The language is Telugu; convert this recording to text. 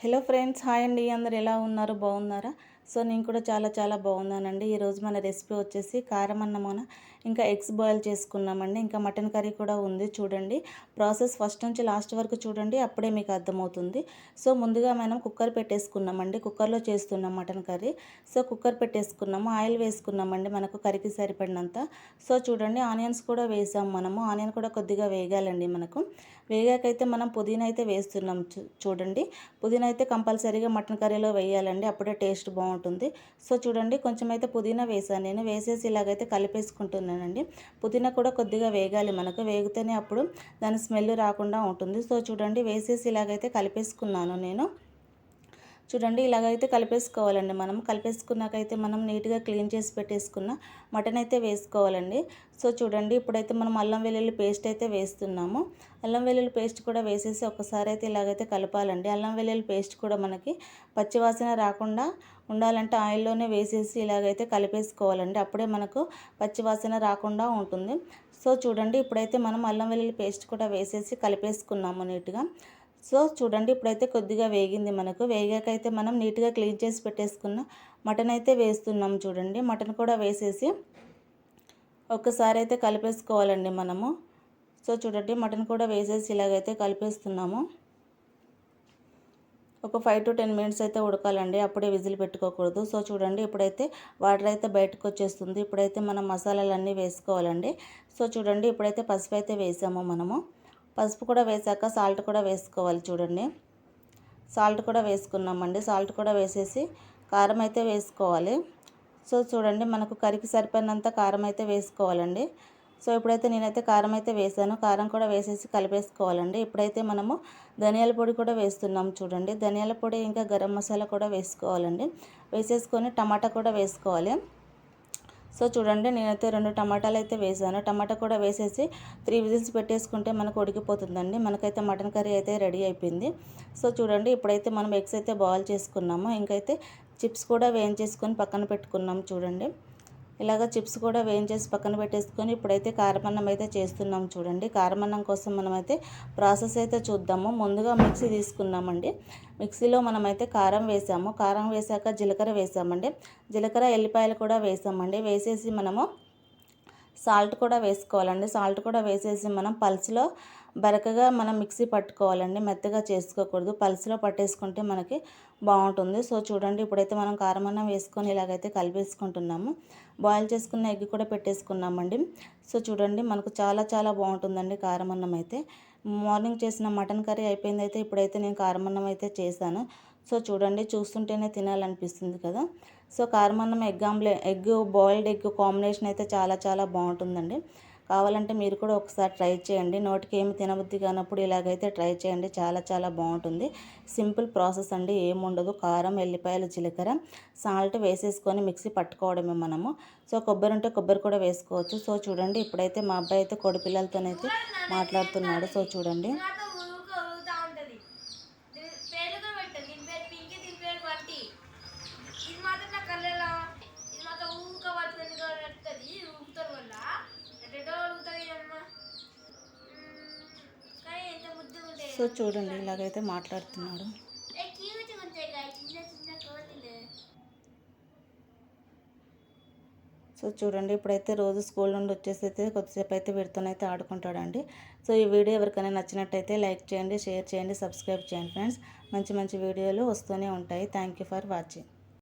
హలో ఫ్రెండ్స్, హాయ్ అండి. అందరు ఎలా ఉన్నారు? బాగున్నారా? సో నేను కూడా చాలా బాగున్నానండి. ఈరోజు మన రెసిపీ వచ్చేసి కారం అన్నమున ఇంకా ఎగ్స్ బాయిల్ చేసుకున్నామండి. ఇంకా మటన్ కర్రీ కూడా ఉంది. చూడండి ప్రాసెస్ ఫస్ట్ నుంచి లాస్ట్ వరకు చూడండి, అప్పుడే మీకు అర్థమవుతుంది. సో ముందుగా మనం కుక్కర్ పెట్టేసుకున్నామండి. కుక్కర్లో చేస్తున్నాం మటన్ కర్రీ. సో కుక్కర్ పెట్టేసుకున్నాము, ఆయిల్ వేసుకున్నామండి మనకు కర్రీకి సరిపడినంత. సో చూడండి ఆనియన్స్ కూడా వేసాం మనము. ఆనియన్ కూడా కొద్దిగా వేగాలండి మనకు. వేగాకైతే మనం పుదీనా అయితే వేస్తున్నాం. చూడండి పుదీనా అయితే కంపల్సరీగా మటన్ కర్రీలో వేయాలండి, అప్పుడే టేస్ట్ బాగుంటుంది. సో చూడండి కొంచెం అయితే పుదీనా వేసాను నేను. వేసేసి ఇలాగైతే కలిపేసుకుంటున్నానండి. పుదీనా కూడా కొద్దిగా వేగాలి మనకు, వేగితేనే అప్పుడు దాని స్మెల్ రాకుండా ఉంటుంది. సో చూడండి వేసేసి ఇలాగైతే కలిపేసుకున్నాను నేను. చూడండి ఇలాగైతే కలిపేసుకోవాలండి. మనం కలిపేసుకున్నాకైతే మనం నీట్గా క్లీన్ చేసి పెట్టేసుకున్న మటన్ అయితే వేసుకోవాలండి. సో చూడండి ఇప్పుడైతే మనం అల్లం వెల్లుల్లి పేస్ట్ అయితే వేస్తున్నాము. అల్లం వెల్లుల్లి పేస్ట్ కూడా వేసేసి ఒకసారి అయితే ఇలాగైతే కలపాలండి. అల్లం వెల్లుల్లి పేస్ట్ కూడా మనకి పచ్చివాసన రాకుండా ఉండాలంటే ఆయిల్లోనే వేసేసి ఇలాగైతే కలిపేసుకోవాలండి, అప్పుడే మనకు పచ్చివాసన రాకుండా ఉంటుంది. సో చూడండి ఇప్పుడైతే మనం అల్లం వెల్లుల్లి పేస్ట్ కూడా వేసేసి కలిపేసుకున్నాము నీట్గా. సో చూడండి ఇప్పుడైతే కొద్దిగా వేగింది మనకు. వేగాకైతే మనం నీట్గా క్లీన్ చేసి పెట్టేసుకున్న మటన్ అయితే వేస్తున్నాం. చూడండి మటన్ కూడా వేసేసి ఒక్కసారి అయితే కలిపేసుకోవాలండి మనము. సో చూడండి మటన్ కూడా వేసేసి ఇలాగైతే కలిపేస్తున్నాము. ఒక 5 to 10 మినిట్స్ అయితే ఉడకాలండి, అప్పుడే విజిల్ పెట్టుకోకూడదు. సో చూడండి ఇప్పుడైతే వాటర్ అయితే బయటకు వచ్చేస్తుంది. ఇప్పుడైతే మనం మసాలాలన్నీ వేసుకోవాలండి. సో చూడండి ఇప్పుడైతే పసుపు అయితే వేసాము మనము. పసుపు కూడా వేసాక సాల్ట్ కూడా వేసుకోవాలి. చూడండి సాల్ట్ కూడా వేసుకున్నామండి. సాల్ట్ కూడా వేసేసి కారం అయితే వేసుకోవాలి. సో చూడండి మనకు కర్రీకి సరిపడినంత కారం అయితే వేసుకోవాలండి. సో ఇప్పుడైతే నేనైతే కారం అయితే వేసాను. కారం కూడా వేసేసి కలిపేసుకోవాలండి. ఇప్పుడైతే మనము ధనియాల పొడి కూడా వేస్తున్నాం. చూడండి ధనియాల పొడి ఇంకా గరం మసాలా కూడా వేసుకోవాలండి. వేసేసుకొని టమాటా కూడా వేసుకోవాలి. సో చూడండి నేనైతే 2 టమాటాలు అయితే వేసాను. టమాటా కూడా వేసేసి 3 విజిల్స్ పెట్టేసుకుంటే మనకు ఉడికిపోతుందండి. మనకైతే మటన్ కర్రీ అయితే రెడీ అయిపోయింది. సో చూడండి ఇప్పుడైతే మనం ఎగ్స్ అయితే బాయిల్ చేసుకున్నాము. ఇంకైతే చిప్స్ కూడా వేయించేసుకొని పక్కన పెట్టుకున్నాం. చూడండి ఇలాగ చిప్స్ కూడా వేయించేసి పక్కన పెట్టేసుకొని ఇప్పుడైతే కారమన్నం అయితే చేస్తున్నాం. చూడండి కారమన్నం కోసం మనమైతే ప్రాసెస్ అయితే చూద్దాము. ముందుగా మిక్సీ తీసుకున్నామండి. మిక్సీలో మనమైతే కారం వేసాము. కారం వేసాక జీలకర్ర వేసామండి. జీలకర్ర ఎల్లిపాయలు కూడా వేసామండి. వేసేసి మనము సాల్ట్ కూడా వేసుకోవాలండి. సాల్ట్ కూడా వేసేసి మనం పల్స్లో బరకగా మనం మిక్సీ పట్టుకోవాలండి, మెత్తగా చేసుకోకూడదు. పల్స్లో పట్టేసుకుంటే మనకి బాగుంటుంది. సో చూడండి ఇప్పుడైతే మనం కారమన్నం వేసుకొని ఇలాగైతే కలిపేసుకుంటున్నాము. బాయిల్ చేసుకున్న ఎగ్ కూడా పెట్టేసుకున్నామండి. సో చూడండి మనకు చాలా బాగుంటుందండి కారమన్నం అయితే. మార్నింగ్ చేసిన మటన్ కర్రీ అయిపోయింది. అయితే ఇప్పుడైతే నేను కారమన్నం అయితే చేశాను. సో చూడండి చూస్తుంటేనే తినాలనిపిస్తుంది కదా. సో కారమన్నం ఎగ్ బాయిల్డ్ ఎగ్ కాంబినేషన్ అయితే చాలా బాగుంటుందండి. కావాలంటే మీరు కూడా ఒకసారి ట్రై చేయండి. నోటికి ఏమి తినబుద్ధి కానప్పుడు ఇలాగైతే ట్రై చేయండి. చాలా బాగుంటుంది. సింపుల్ ప్రాసెస్ అండి, ఏముండదు. కారం, ఎల్లిపాయలు, జీలకర్ర, సాల్ట్ వేసేసుకొని మిక్సీ పట్టుకోవడమే మనము. సో కొబ్బరి ఉంటే కొబ్బరి కూడా వేసుకోవచ్చు. సో చూడండి ఇప్పుడైతే మా అబ్బాయి అయితే కోడి పిల్లలతోనైతే మాట్లాడుతున్నాడు. సో చూడండి సో చూడండి ఇలాగైతే మాట్లాడుతున్నాడు. సో చూడండి ఇప్పుడైతే రోజు స్కూల్ నుండి వచ్చేసి అయితే కొద్దిసేపు అయితే వీడితోనైతే ఆడుకుంటాడండి. సో ఈ వీడియో ఎవరికైనా నచ్చినట్టయితే లైక్ చేయండి, షేర్ చేయండి, సబ్స్క్రైబ్ చేయండి ఫ్రెండ్స్. మంచి వీడియోలు వస్తూనే ఉంటాయి. Thank you for watching.